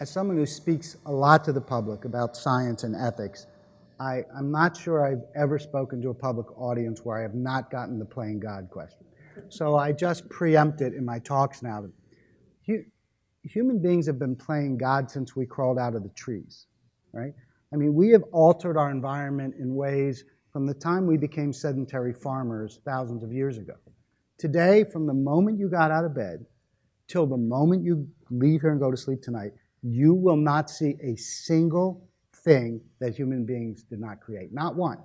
as someone who speaks a lot to the public about science and ethics, I'm not sure I've ever spoken to a public audience where I have not gotten the playing God question. So I just preempt it in my talks now. Human beings have been playing God since we crawled out of the trees, right? I mean, we have altered our environment in ways from the time we became sedentary farmers thousands of years ago. Today, from the moment you got out of bed till the moment you leave here and go to sleep tonight, you will not see a single thing that human beings did not create, not one.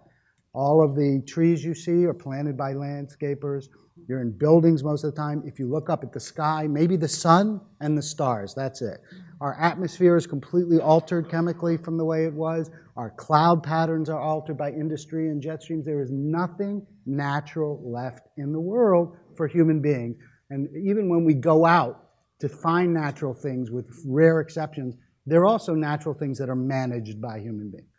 All of the trees you see are planted by landscapers. You're in buildings most of the time. If you look up at the sky, maybe the sun and the stars, that's it. Our atmosphere is completely altered chemically from the way it was. Our cloud patterns are altered by industry and jet streams. There is nothing natural left in the world for human beings. And even when we go out to find natural things, with rare exceptions, there are also natural things that are managed by human beings.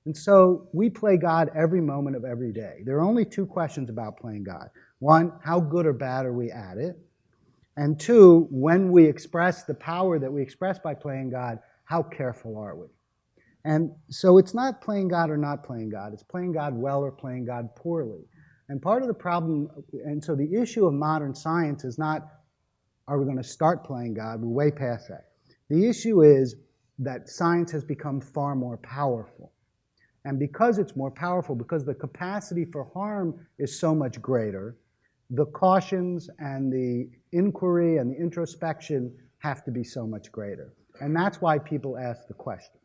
And so we play God every moment of every day. There are only two questions about playing God. One, how good or bad are we at it? And two, when we express the power that we express by playing God, how careful are we? And so it's not playing God or not playing God. It's playing God well or playing God poorly. And part of the problem, and so the issue of modern science is not, are we going to start playing God? We're way past that. The issue is that science has become far more powerful. And because it's more powerful, because the capacity for harm is so much greater, the cautions and the inquiry and the introspection have to be so much greater. And that's why people ask the question.